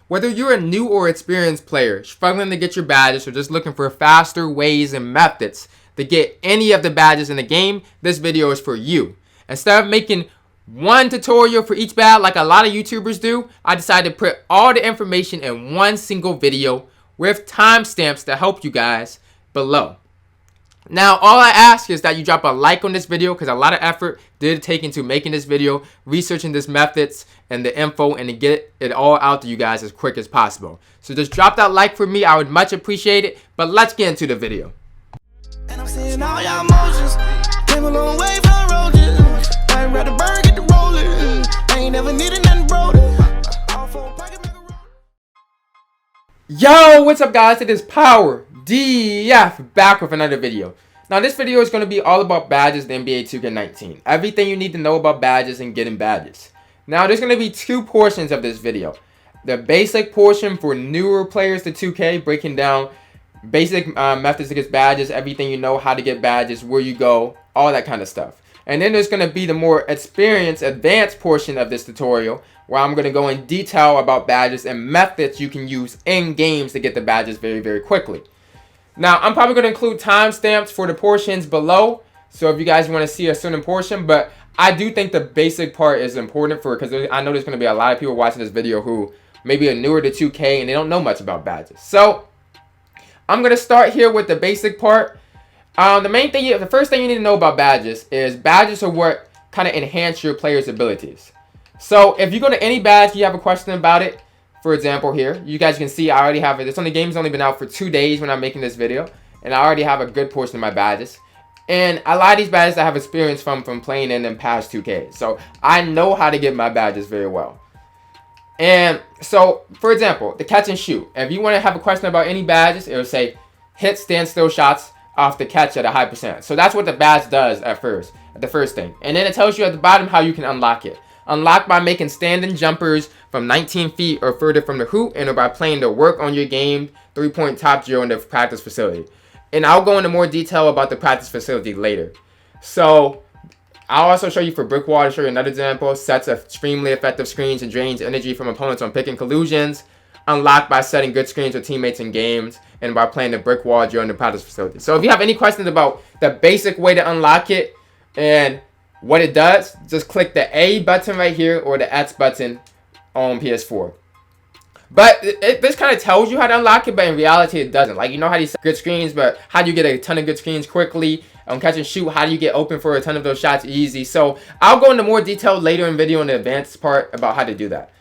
Whether you're a new or experienced player, struggling to get your badges, or just looking for faster ways and methods to get any of the badges in the game, this video is for you. Instead of making one tutorial for each badge like a lot of YouTubers do, I decided to put all the information in one single video with timestamps to help you guys below. Now, all I ask is that you drop a like on this video because a lot of effort did take into making this video, researching these methods and the info, and to get it all out to you guys as quick as possible. So just drop that like for me. I would much appreciate it. But let's get into the video. And I'm seeing all your emotions. Came a long way from roads. I ain't ready to burn, get the rolling. I ain't never needed nothing broken. Yo, what's up guys? It is PowerGotGame back with another video. Now this video is going to be all about badges in NBA 2K19. Everything you need to know about badges and getting badges. Now there's going to be two portions of this video. The basic portion for newer players to 2K, breaking down basic methods to get badges, everything you know, how to get badges, where you go, all that kind of stuff. And then there's going to be the more experienced, advanced portion of this tutorial, where I'm going to go in detail about badges and methods you can use in games to get the badges very, very quickly. Now, I'm probably going to include timestamps for the portions below, so if you guys want to see a certain portion, but I do think the basic part is important because I know there's going to be a lot of people watching this video who maybe are newer to 2K and they don't know much about badges. So, I'm going to start here with the basic part. The first thing you need to know about badges is badges are what kind of enhance your player's abilities. So if you go to any badge, you have a question about it. For example, here you guys can see I already have it. The game's only been out for 2 days when I'm making this video, and I already have a good portion of my badges. And a lot of these badges I have experience from playing in them past 2K, so I know how to get my badges very well. And so, for example, the catch and shoot. If you want to have a question about any badges, it will say hit standstill shots off the catch at a high percent. So that's what the badge does at the first thing. And then it tells you at the bottom how you can unlock it. Unlock by making standing jumpers from 19 feet or further from the hoop, and or by playing the work on your game 3-point top drill in the practice facility. And I'll go into more detail about the practice facility later. So I'll also show you for brick wall to show you another example. Sets extremely effective screens and drains energy from opponents on pick and collusions. Unlocked by setting good screens with teammates in games, and by playing the brick wall during the practice facility. So if you have any questions about the basic way to unlock it and what it does, just click the A button right here or the X button on PS4. But this kind of tells you how to unlock it, but in reality it doesn't. Like, you know how you set good screens, but how do you get a ton of good screens quickly? On catch and shoot, how do you get open for a ton of those shots easy? So I'll go into more detail later in video in the advanced part about how to do that.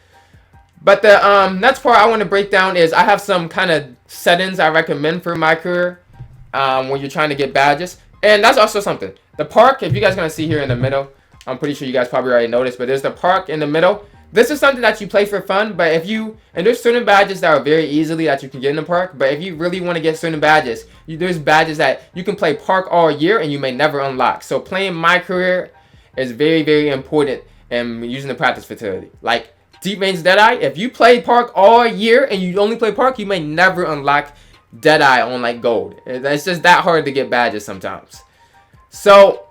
But the next part I want to break down is I have some kind of settings I recommend for Mycareer when you're trying to get badges. And that's also something. The park, if you guys are going to see here in the middle, I'm pretty sure you guys probably already noticed, but there's the park in the middle. This is something that you play for fun, but and there's certain badges that are very easily that you can get in the park, but if you really want to get certain badges, there's badges that you can play park all year and you may never unlock. So playing Mycareer is very, very important and using the practice facility. Like Deep Range Deadeye, if you play park all year and you only play park, you may never unlock Deadeye on like gold. It's just that hard to get badges sometimes. So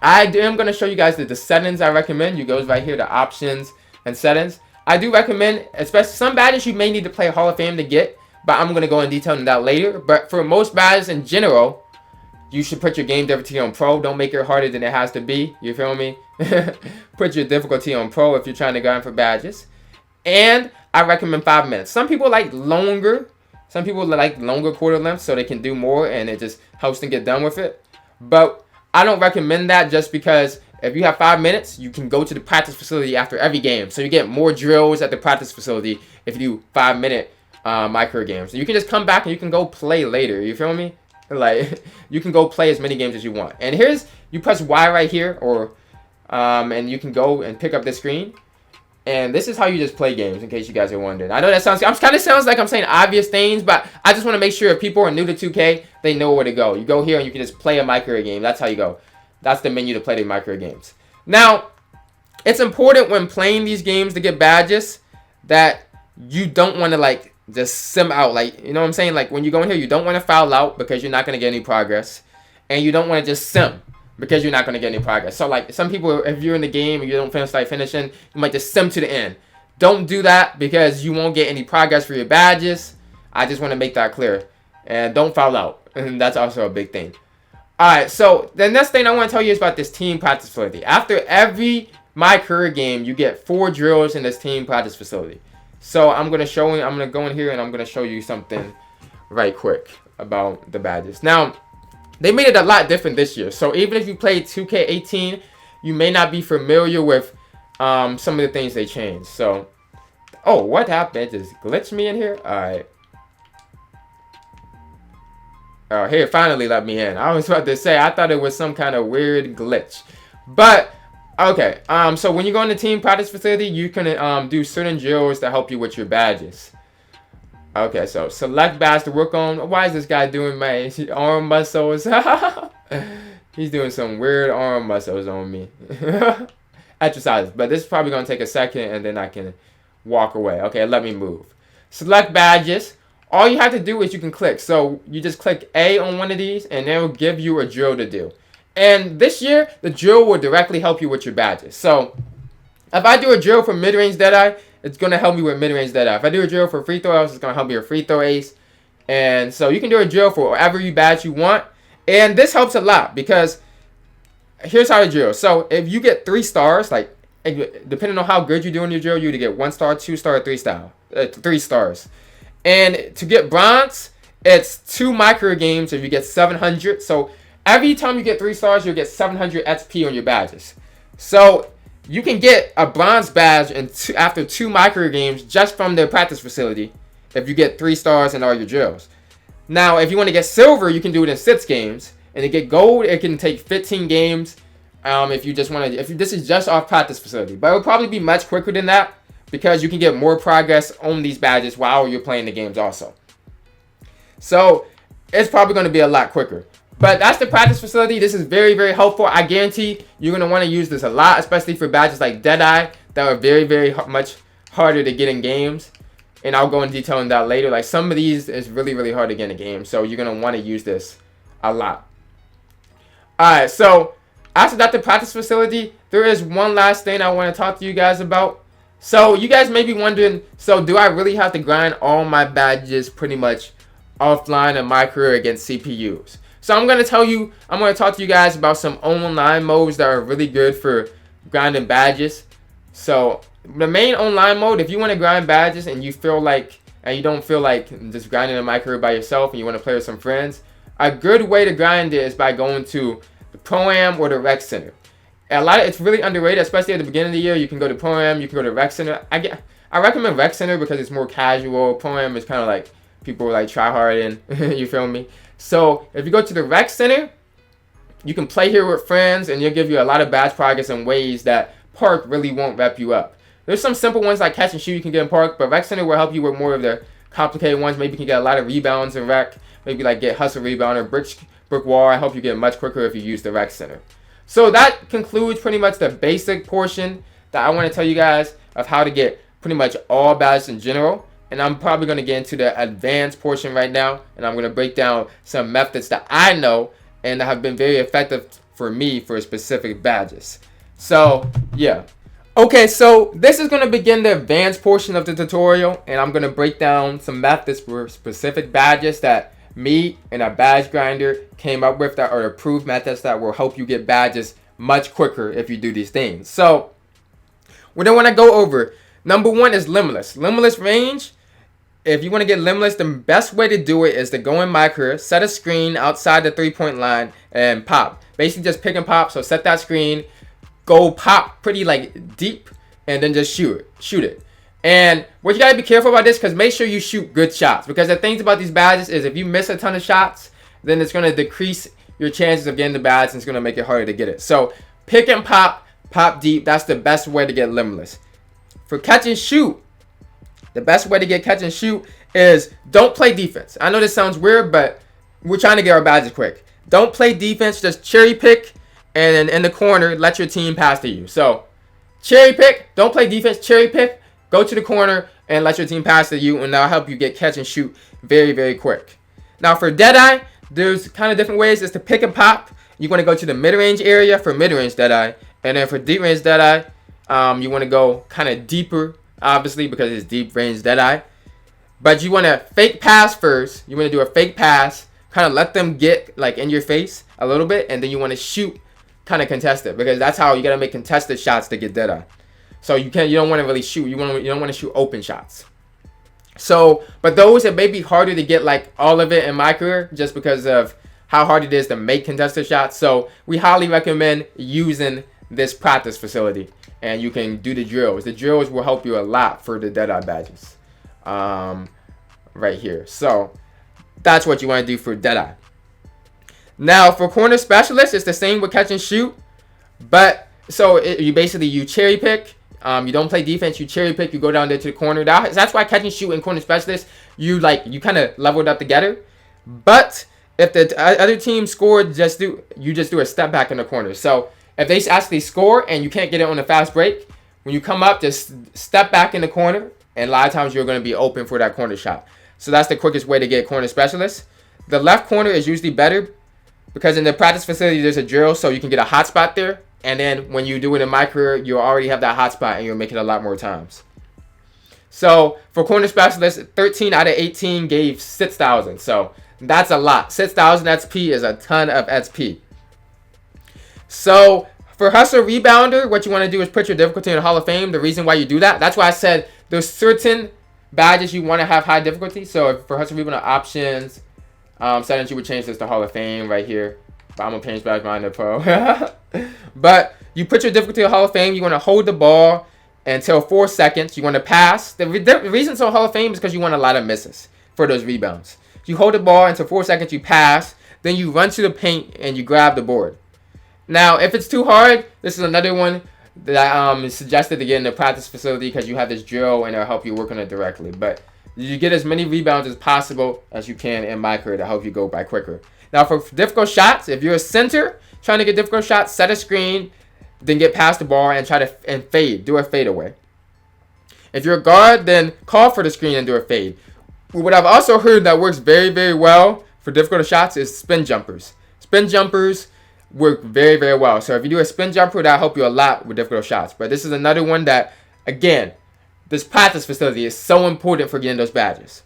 I am going to show you guys the settings I recommend. You goes right here to options and settings. I do recommend, especially some badges you may need to play Hall of Fame to get, but I'm going to go in detail on that later. But for most badges in general, you should put your game difficulty on pro. Don't make it harder than it has to be. You feel me? Put your difficulty on pro if you're trying to grind for badges. And I recommend 5 minutes. Some people like longer. Some people like longer quarter lengths so they can do more and it just helps them get done with it. But I don't recommend that just because if you have 5 minutes, you can go to the practice facility after every game. So you get more drills at the practice facility if you do 5-minute Mycareer games. So you can just come back and you can go play later. You feel me? Like, you can go play as many games as you want. And you press Y right here, and you can go and pick up the screen. And this is how you just play games, in case you guys are wondering. I know that kind of sounds like I'm saying obvious things, but I just want to make sure if people are new to 2K, they know where to go. You go here and you can just play a Mycareer game. That's how you go. That's the menu to play the Mycareer games. Now, it's important when playing these games to get badges that you don't want to like just sim out. Like, you know what I'm saying? Like when you go in here, you don't want to foul out because you're not going to get any progress. And you don't want to just sim because you're not going to get any progress. So like some people, if you're in the game and you don't finish like finishing, you might just sim to the end. Don't do that because you won't get any progress for your badges. I just want to make that clear. And don't foul out. And that's also a big thing. Alright, so the next thing I want to tell you is about this team practice facility. After every Mycareer game, you get 4 drills in this team practice facility. So I'm going to go in here and I'm going to show you something right quick about the badges. Now, they made it a lot different this year. So even if you played 2K18, you may not be familiar with some of the things they changed. So, oh, what happened? It just glitched me in here? Alright. Oh, here, finally let me in. I was about to say, I thought it was some kind of weird glitch. But, okay. So when you go in the team practice facility, you can do certain drills to help you with your badges. Okay, so select badge to work on. Why is this guy doing my arm muscles? He's doing some weird arm muscles on me. Exercises. But this is probably going to take a second and then I can walk away. Okay, let me move. Select badges. All you have to do is you can click. So you just click A on one of these and it will give you a drill to do. And this year, the drill will directly help you with your badges. So if I do a drill for mid-range Deadeye, it's going to help me with mid-range Deadeye. If I do a drill for free throw, it's going to help me with free throw ace. And so you can do a drill for whatever you badge you want. And this helps a lot because here's how to drill. So if you get 3 stars, like depending on how good you're doing your drill, you either get 1 star, 2 star, 3 stars. And to get bronze, it's 2 Mycareer games if you get 700. So every time you get 3 stars, you'll get 700 XP on your badges. So you can get a bronze badge after 2 Mycareer games just from their practice facility if you get 3 stars in all your drills. Now, if you want to get silver, you can do it in 6 games. And to get gold, it can take 15 games if you just want to. If this is just off practice facility. But it will probably be much quicker than that, because you can get more progress on these badges while you're playing the games also. So it's probably going to be a lot quicker. But that's the practice facility. This is very, very helpful. I guarantee you're going to want to use this a lot, especially for badges like Deadeye that are very, very much harder to get in games. And I'll go in detail on that later. Like some of these is really, really hard to get in a game. So you're going to want to use this a lot. Alright, so after that, the practice facility, there is one last thing I want to talk to you guys about. So you guys may be wondering, so do I really have to grind all my badges pretty much offline in Mycareer against CPUs? So I'm going to talk to you guys about some online modes that are really good for grinding badges. So the main online mode, if you want to grind badges and you don't feel like just grinding in Mycareer by yourself and you want to play with some friends, a good way to grind it is by going to the Pro-Am or the Rec Center. It's really underrated, especially at the beginning of the year. You can go to Pro-Am, you can go to Rec Center. I recommend Rec Center because it's more casual. Pro-Am is kind of like people like try hard in. You feel me? So if you go to the Rec Center, you can play here with friends and it'll give you a lot of badge progress in ways that Park really won't rep you up. There's some simple ones like catch and shoot you can get in Park, but Rec Center will help you with more of the complicated ones. Maybe you can get a lot of rebounds in Rec. Maybe like get hustle rebound or brick wall. I hope you get much quicker if you use the Rec Center. So that concludes pretty much the basic portion that I want to tell you guys of how to get pretty much all badges in general. And I'm probably going to get into the advanced portion right now. And I'm going to break down some methods that I know and that have been very effective for me for specific badges. So, yeah. Okay, so this is going to begin the advanced portion of the tutorial. And I'm going to break down some methods for specific badges that me and a badge grinder came up with that are approved methods that will help you get badges much quicker if you do these things. So, what I want to go over, number 1 is limitless. Limitless range. If you want to get limitless, the best way to do it is to go in Mycareer, set a screen outside the 3-point line, and pop. Basically, just pick and pop. So set that screen, go pop pretty like deep, and then just shoot it. And what you gotta be careful about this, because make sure you shoot good shots. Because the things about these badges is if you miss a ton of shots, then it's gonna decrease your chances of getting the badge and it's gonna make it harder to get it. So pick and pop, pop deep. That's the best way to get limitless. For catch and shoot, the best way to get catch and shoot is don't play defense. I know this sounds weird, but we're trying to get our badges quick. Don't play defense, just cherry pick and then in the corner, let your team pass to you. So cherry pick, don't play defense, cherry pick. Go to the corner and let your team pass to you, and that'll help you get catch and shoot very, very quick. Now for Deadeye, there's kind of different ways. It's to pick and pop. You want to go to the mid-range area for mid-range Deadeye, and then for deep-range Deadeye, you want to go kind of deeper obviously, because it's deep range Deadeye. But you want to fake pass first. You want to do a fake pass, kind of let them get like in your face a little bit, and then you want to shoot kind of contested, because that's how you got to make contested shots to get Deadeye. So you don't want to really shoot. You don't want to shoot open shots. So, but those, it may be harder to get like all of it in Mycareer just because of how hard it is to make contested shots. So we highly recommend using this practice facility, and you can do the drills. The drills will help you a lot for the Deadeye badges, right here. So that's what you want to do for Deadeye. Now for corner specialist, it's the same with catch and shoot, but so you cherry pick. You don't play defense, you cherry pick, you go down there to the corner. That's why catch and shoot and corner specialist, you kind of leveled up together. But if the other team scored, you just do a step back in the corner. So if they actually score and you can't get it on a fast break, when you come up, just step back in the corner, and a lot of times you're going to be open for that corner shot. So that's the quickest way to get corner specialist. The left corner is usually better because in the practice facility there's a drill, so you can get a hot spot there. And then when you do it in Mycareer, you already have that hot spot and you'll make it a lot more times. So for corner specialist, 13 out of 18 gave 6,000. So that's a lot. 6,000 XP is a ton of XP. So for hustler rebounder, what you want to do is put your difficulty in the Hall of Fame. The reason why you do that, that's why I said there's certain badges you want to have high difficulty. So for hustler rebounder options, settings, you would change this to Hall of Fame right here. But I'm going to change badge mine to pro. But you put your difficulty in Hall of Fame. You want to hold the ball until 4 seconds. You want to pass. The reason it's on Hall of Fame is because you want a lot of misses for those rebounds. You hold the ball until 4 seconds. You pass. Then you run to the paint and you grab the board. Now, if it's too hard, this is another one that is suggested to get in the practice facility because you have this drill and it'll help you work on it directly. But you get as many rebounds as possible as you can in Mycareer to help you go by quicker. Now for difficult shots, if you're a center trying to get difficult shots, set a screen, then get past the ball and fade. Do a fade away. If you're a guard, then call for the screen and do a fade. What I've also heard that works very, very well for difficult shots is spin jumpers. Spin jumpers work very, very well. So if you do a spin jumper, that'll help you a lot with difficult shots. But this is another one that, again, this practice facility is so important for getting those badges.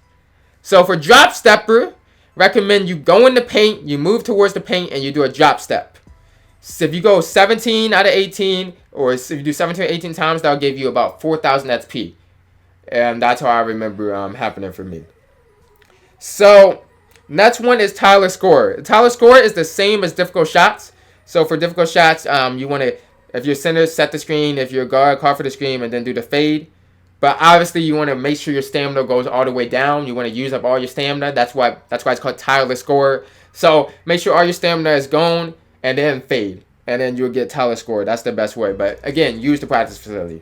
So for drop stepper, recommend you go in the paint, you move towards the paint, and you do a drop step. So if you go 17 out of 18, or if you do 17 or 18 times, that'll give you about 4,000 XP. And that's how I remember happening for me. So next one is Tyler Score. Tyler Score is the same as difficult shots. So for difficult shots, you want to, if you're center, set the screen. If you're a guard, call for the screen, and then do the fade. But obviously, you want to make sure your stamina goes all the way down. You want to use up all your stamina. That's why it's called Tyler Score. So make sure all your stamina is gone, and then fade, and then you'll get Tyler Score. That's the best way. But again, use the practice facility.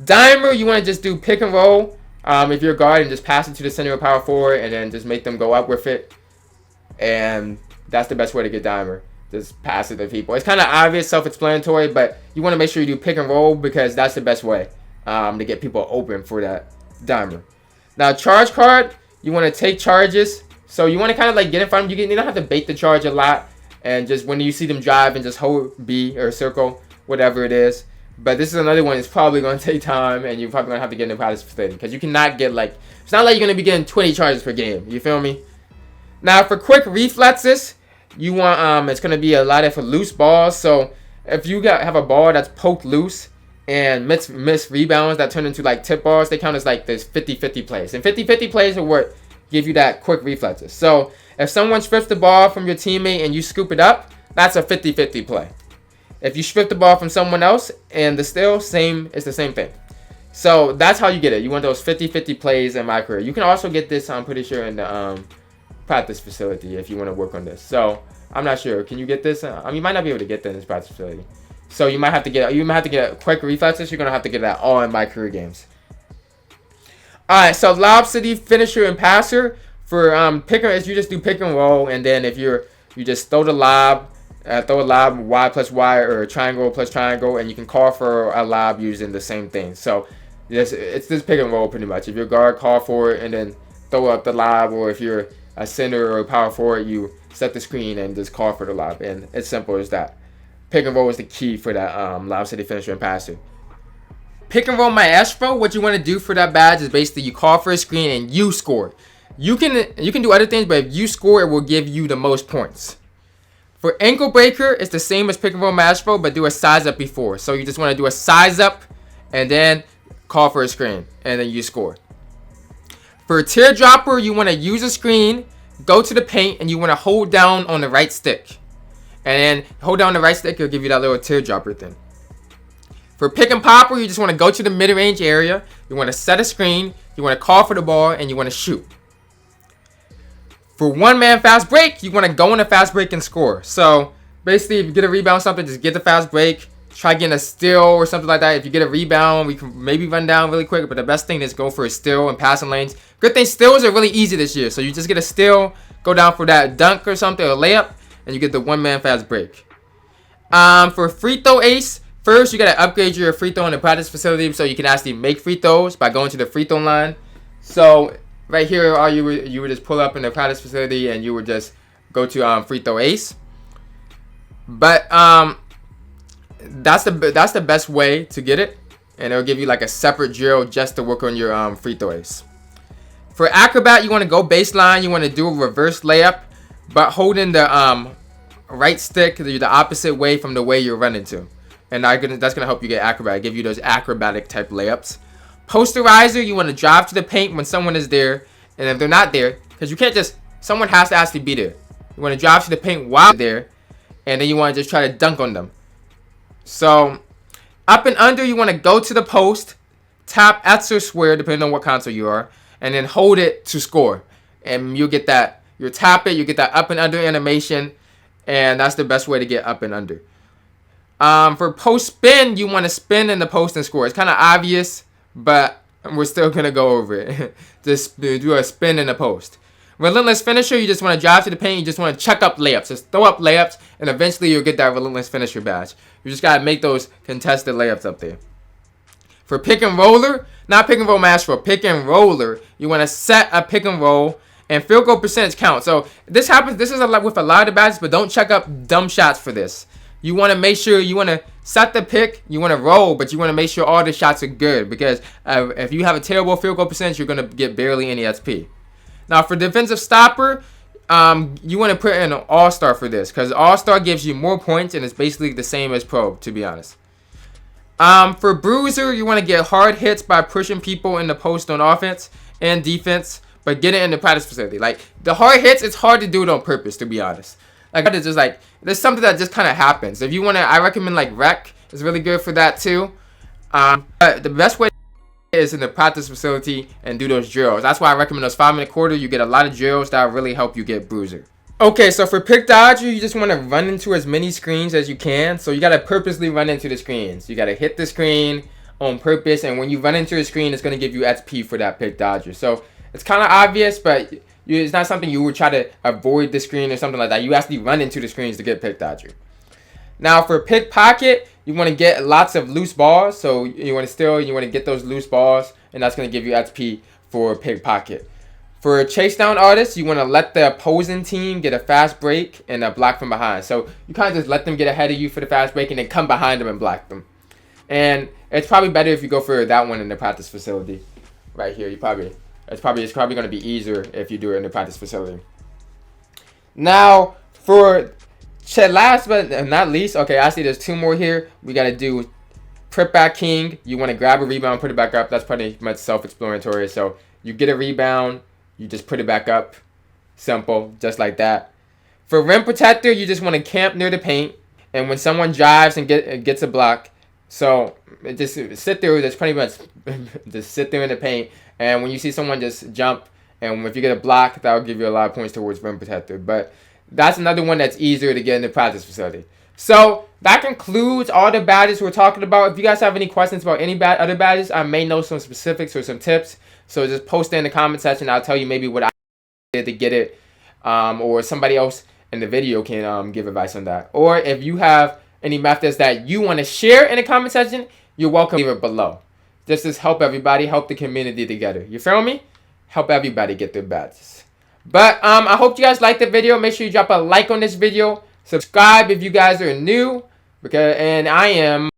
Dimer, you want to just do pick and roll. If you're a guard, and just pass it to the center of power forward, and then just make them go up with it. And that's the best way to get Dimer. Just pass it to people. It's kind of obvious, self-explanatory, but you want to make sure you do pick and roll because that's the best way. To get people open for that Dimer. Now, charge card, you want to take charges. So you want to kind of like get in front of them. You don't have to bait the charge a lot. And just when you see them drive and just hold B or circle, whatever it is. But this is another one that's probably going to take time. And you're probably going to have to get in the practice facility. Because you cannot get like, it's not like you're going to be getting 20 charges per game. You feel me? Now, for quick reflexes, you want, it's going to be a lot of loose balls. So if you have a ball that's poked loose, and miss rebounds that turn into like tip balls, they count as like this 50-50 plays. And 50-50 plays are what give you that quick reflexes. So if someone strips the ball from your teammate and you scoop it up, that's a 50-50 play. If you strip the ball from someone else and it's the same thing. So that's how you get it. You want those 50-50 plays in Mycareer. You can also get this, I'm pretty sure, in the practice facility if you want to work on this. So I'm not sure. Can you get this? You might not be able to get that in this practice facility. So you might have to get quick reflexes. You're gonna have to get that all in Mycareer games. Alright, so Lob City finisher and passer. For picker is you just do pick and roll, and then if you just throw a lob Y plus Y or triangle plus triangle, and you can call for a lob using the same thing. So it's this pick and roll pretty much. If you're guard, call for it and then throw up the lob, or if you're a center or a power forward, you set the screen and just call for the lob, and it's simple as that. Pick and roll is the key for that Lob City finisher and passer. Pick and roll maestro, what you want to do for that badge is basically you call for a screen and you score. You can do other things, but if you score, it will give you the most points. For ankle breaker, it's the same as pick and roll maestro, but do a size up before. So you just want to do a size up and then call for a screen and then you score. For teardropper, you want to use a screen, go to the paint, and you want to hold down on the right stick. And then hold down the right stick, it'll give you that little teardropper thing. For pick and popper, you just want to go to the mid-range area. You want to set a screen, you want to call for the ball, and you want to shoot. For one-man fast break, you want to go in a fast break and score. So basically, if you get a rebound or something, just get the fast break. Try getting a steal or something like that. If you get a rebound, we can maybe run down really quick. But the best thing is go for a steal and passing lanes. Good thing steals are really easy this year. So you just get a steal, go down for that dunk or something, or layup, and you get the one-man fast break. For free throw ace, first you gotta upgrade your free throw in the practice facility so you can actually make free throws by going to the free throw line. So right here, all you would just pull up in the practice facility and you would just go to free throw ace. But that's the best way to get it, and it'll give you like a separate drill just to work on your free throw ace. For acrobat, you want to go baseline. You want to do a reverse layup, but holding the right stick the opposite way from the way you're running to, and that's gonna help you get acrobat. Give you those acrobatic type layups. Posterizer, you want to drive to the paint when someone is there, and if they're not there, because you can't just, someone has to actually be there. You want to drive to the paint while they're there, and then you want to just try to dunk on them. So up and under, you want to go to the post, tap X or square depending on what console you are, and then hold it to score, and you get that. You tap it, you get that up and under animation, and that's the best way to get up and under. For post spin, you want to spin in the post and score. It's kind of obvious, but we're still gonna go over it. Just do a spin in the post. Relentless finisher, you just want to drive to the paint. You just want to chuck up layups. Just throw up layups, and eventually you'll get that relentless finisher badge. You just gotta make those contested layups up there. For pick and roller, not pick and roll master, pick and roller, you want to set a pick and roll, and field goal percentage count. So this happens. This is with a lot of badges, but don't chuck up dumb shots for this. You want to make sure you want to set the pick, you want to roll, but you want to make sure all the shots are good, because if you have a terrible field goal percentage, you're gonna get barely any XP. Now for defensive stopper, you want to put in an all-star for this, because all-star gives you more points and it's basically the same as pro, to be honest. For bruiser, you want to get hard hits by pushing people in the post on offense and defense, but get it in the practice facility. Like the hard hits, it's hard to do it on purpose, to be honest. Like it's just like there's something that just kind of happens. If you want to, I recommend like rec is really good for that too. But the best way is in the practice facility and do those drills. That's why I recommend those 5-minute quarter. You get a lot of drills that will really help you get bruiser. Okay, so for pick dodger, you just want to run into as many screens as you can. So you got to purposely run into the screens. You got to hit the screen on purpose, and when you run into the screen, it's going to give you XP for that pick dodger. So it's kind of obvious, but it's not something you would try to avoid the screen or something like that. You actually run into the screens to get pick dodger. Now for pickpocket, you want to get lots of loose balls. So you want to get those loose balls, and that's going to give you XP for pickpocket. For chase down artists, you want to let the opposing team get a fast break and a block from behind. So you kind of just let them get ahead of you for the fast break and then come behind them and block them. And it's probably better if you go for that one in the practice facility. Right here, it's probably going to be easier if you do it in the practice facility. Now for last but not least, okay, I see there's two more here. We got to do Prep Back King. You want to grab a rebound, put it back up. That's pretty much self-explanatory. So you get a rebound, you just put it back up. Simple, just like that. For Rim Protector, you just want to camp near the paint. And when someone drives and gets a block, so just sit there. That's pretty much just sit there in the paint. And when you see someone just jump, and if you get a block, that will give you a lot of points towards Rim Protector. But that's another one that's easier to get in the practice facility. So that concludes all the badges we're talking about. If you guys have any questions about any other badges, I may know some specifics or some tips. So just post it in the comment section. I'll tell you maybe what I did to get it, or somebody else in the video can give advice on that. Or if you have any methods that you want to share in the comment section, you're welcome to leave it below. Just to help everybody, help the community together. You feel me? Help everybody get their badges. But I hope you guys liked the video. Make sure you drop a like on this video. Subscribe if you guys are new, and I am